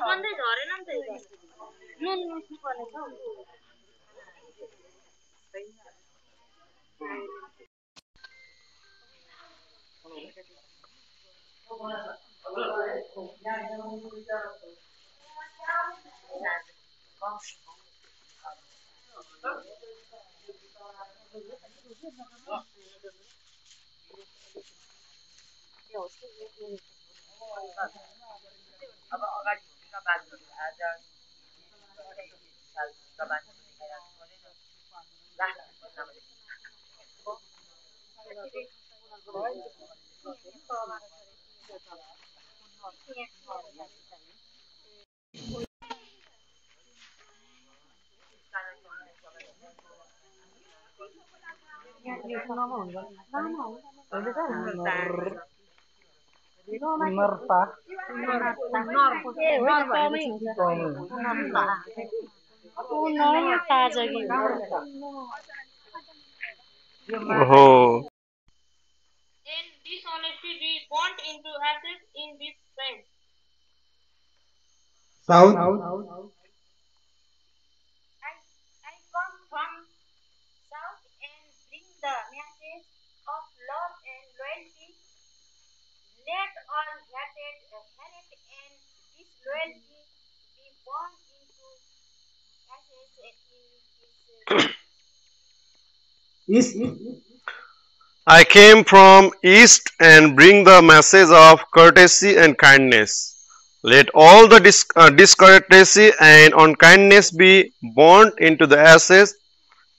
बन्दै झरेन नि त यो त नुन मुस्नु पर्ने छ अब अगाडि भूमिका बाँध्नु आज सालका Oh. In dishonesty, we burnt into ashes in this flame. Sound. I come from south and bring the message of love and loyalty. Let all hatred and disloyalty be burned into ashes in this. I came from east and bring the message of courtesy and kindness. Let all the discourtesy and unkindness be burnt into the ashes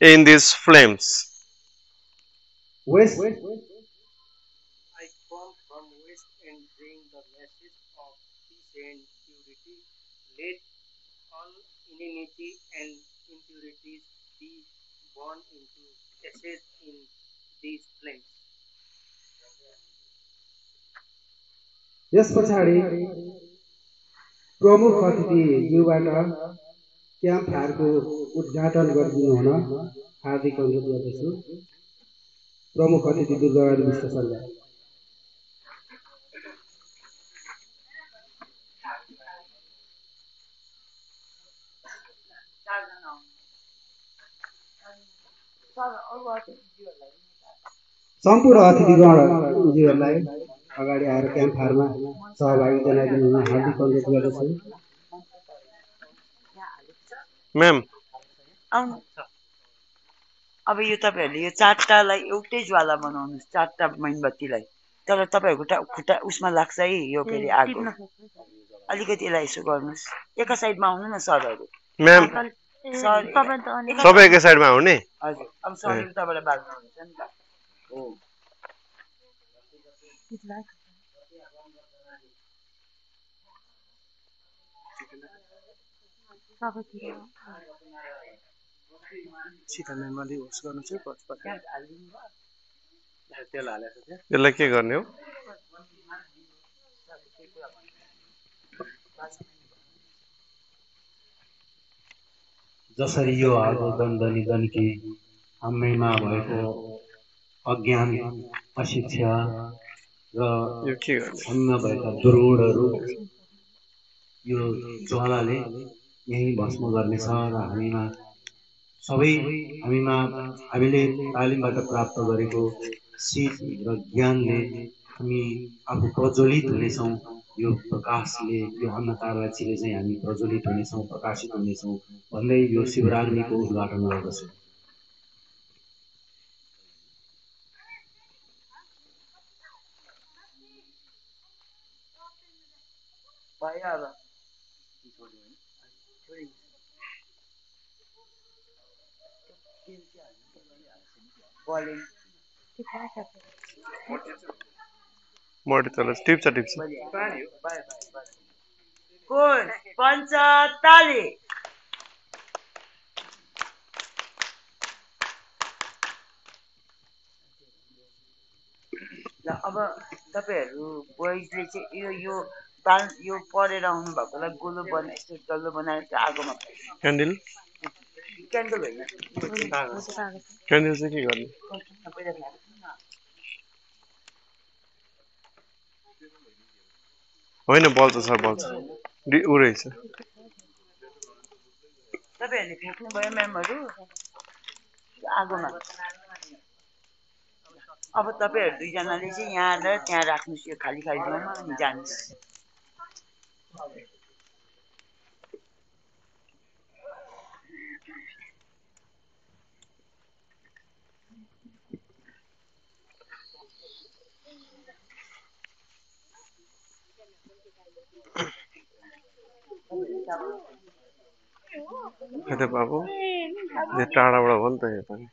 in these flames. West. I come from west and bring the message of peace and purity. Let all enmity and impurities be burned into ashes in these flames. यस पछाडि प्रमुख अतिथिज्यूबाट camp फायरको उद्घाटन गरिदिनु हुन हार्दिक अनुरोध गर्दछु। प्रमुख अतिथि दुर्गारानी विश्व सरकार। सम्पूर्ण अतिथिगणज्यूहरूलाई अगाडि आएर क्याम्प फायरमा सहभागी जनाइदिनु हुन हार्दिक अनुरोध गर्दछु। म्याम अब यो तपाईहरुले यो चारटालाई एउटै ज्वाला बनाउनुस्, चारटा मेणबत्तीलाई। तर तपाईहरुको खुट्टा उसमा लाग्छ है यो के रे आगो। अलिकति यसलाई यसो गर्नुस्। एका साइडमा आउनु न सरहरु। म्याम सबै एकै साइडमा आउने? हजुर। अब सरहरु तपाईलाई बाल्नु हुन्छ नि त। हो। छिटो मैले होस् गर्नु चाहिँ तेल हालेको थियो। यसलाई के गर्ने हो? जसरी यो आगो दन्दनी दन्की हामीमा भएको अज्ञान, अशिक्षा र हामीमा भएका दुर्गुणहरू यो ज्वालाले यही भस्म गर्नेछ र हामीले तालिमबाट प्राप्त गरेको सिप र ज्ञानले हामी आफू प्रज्वलित हुनेछौँ। यो प्रकाशले, यो अन्धकारलाई चाहिँ हामी प्रज्वलित हुनेछौँ, प्रकाशित हुनेछौँ भन्दै यो शिवराग्निको उद्घाटन गर्दछु। भयो अब बलिङ मोटी चल्छ टिप्छ कोच पञ्चताली ल अब तपाईँहरू बोइजले चाहिँ यो पढेर आउनु भएकोलाई गोलो बनाए यस्तो डल्लो बनाएर चाहिँ आगोमा क्यान्डल क्यान्डल होइन क्यान्डल चाहिँ के गर्ने होइन बल्छ सर बल्छ ऊ रहेछ तपाईँहरूले फ्याँक्नुभयो म्यामहरू आगोमा अब तपाईँहरू दुईजनाले चाहिँ यहाँ र त्यहाँ राख्नुहोस् यो खाली ठाउँमा अनि जानुहोस् खै बाबु यो टाढाबाट हो नि त यो पनि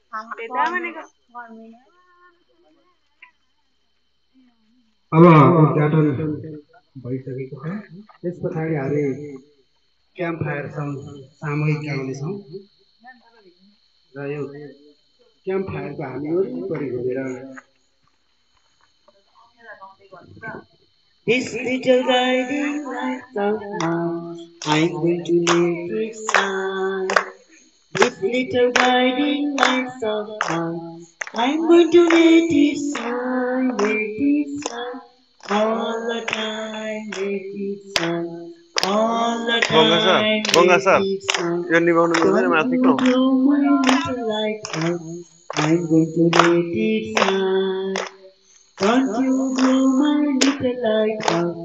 अब उद्घाटन भइसकेको छ त्यस पछाडि हामी क्याम्प फायर सामूहिक गाउँदैछौँ र यो क्याम्प फायरको हामी वरिपरि घुमेर This little guiding light of mine, I'm going to let it shine. This little guiding light of mine, I'm going to let it shine, all the time, let it shine, all the time, Ganga let sir it shine. यो निभाउनु मिल्दैन माथिको Don't you blow my little light out, I'm going to let it shine. Don't you blow my little light out,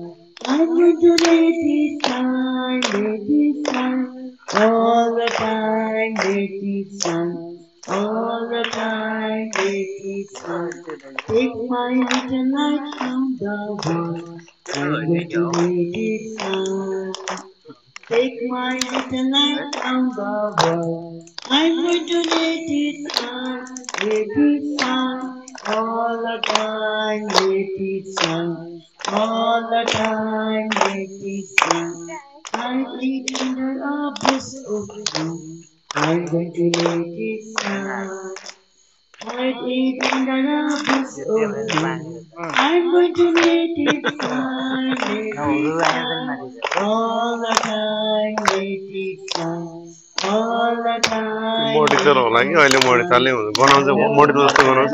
I'm going to let it shine, all the time, let it shine, all the time, let it shine. Take my little light from the world, I'm going to let it shine. Take my little light from the world, I'm going to let it shine, all the time, let it shine, all the time, let it shine. I live under a bush of blue, I'm going to let it shine. I live under a bush of blue, I'm going to let it shine, all the time, let it shine, all the time. मोटी चल होला कि अहिले मोटी चाल्ने बनाउँछ मोटी जस्तो बनाउँछ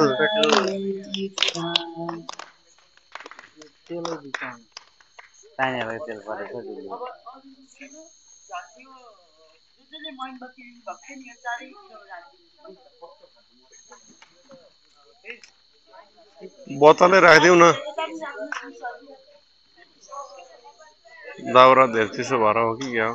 बोतलै राखिदिउँ न दाउरा धेरै चिसो भएर हो कि क्या हो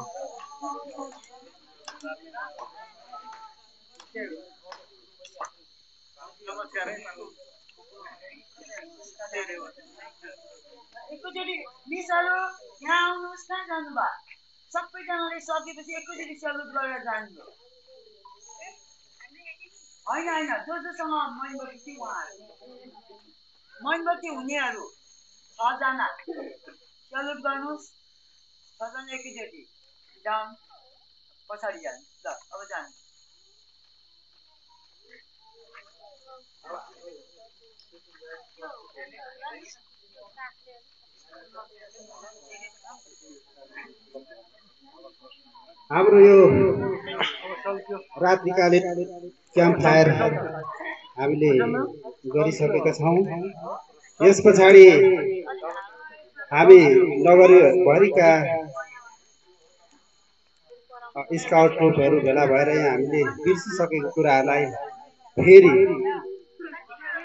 एकैचोटि मिसहरू यहाँ आउनुहोस् न जानुभयो सबैजनाले सकेपछि एकैचोटि सेल्युट गरेर जानु होइन जो जोसँग मैनबत्ती थियो उहाँहरू मैनबत्ती हुनेहरू 6 जना सेल्युट गर्नुहोस् 6 जना एकैचोटि डाउन पछाडि जानु ल अब जानु हाम्रो यो रात्रिकालीन क्याम्प फायर हामीले गरिसकेका छौँ यस पछाडि हामी नगरभरिका स्काउट ग्रुपहरू भेला भएर यहाँ हामीले बिर्सिसकेको कुराहरूलाई फेरि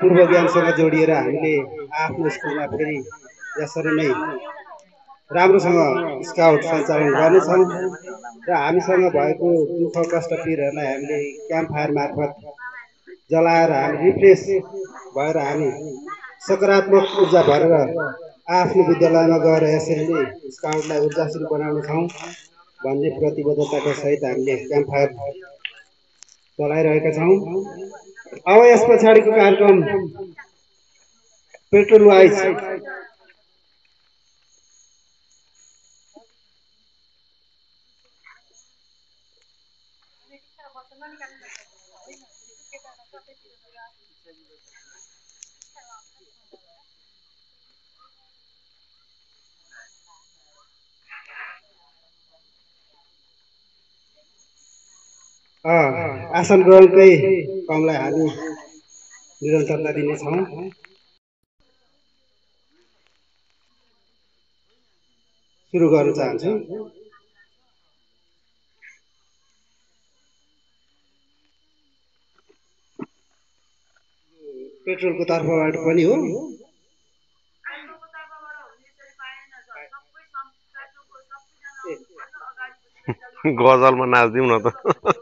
पूर्व ज्ञानसँग जोडिएर हामीले आफ्नो स्कुलमा फेरि यसरी नै राम्रोसँग स्काउट सञ्चालन गर्नेछौँ र हामीसँग भएको दुःख कष्ट पीडहरूलाई हामीले क्याम्प फायर मार्फत जलाएर हामी रिफ्रेस भएर हामी सकारात्मक ऊर्जा भरेर आफ्नो विद्यालयमा गएर यसरी नै स्काउटलाई ऊर्जाशील बनाउने छौँ भन्ने प्रतिबद्धताका सहित हामीले क्याम्प फायर चलाइरहेका छौँ। अब यस पछाडिको कार्यक्रम पेट्रोल वाइज आसन ग्रहणकै क्रमलाई हामी निरन्तरता दिनेछौँ। सुरु गर्न चाहन्छु। पेट्रोलको तर्फबाट पनि हो। गजलमा नाचिदिउँ न त।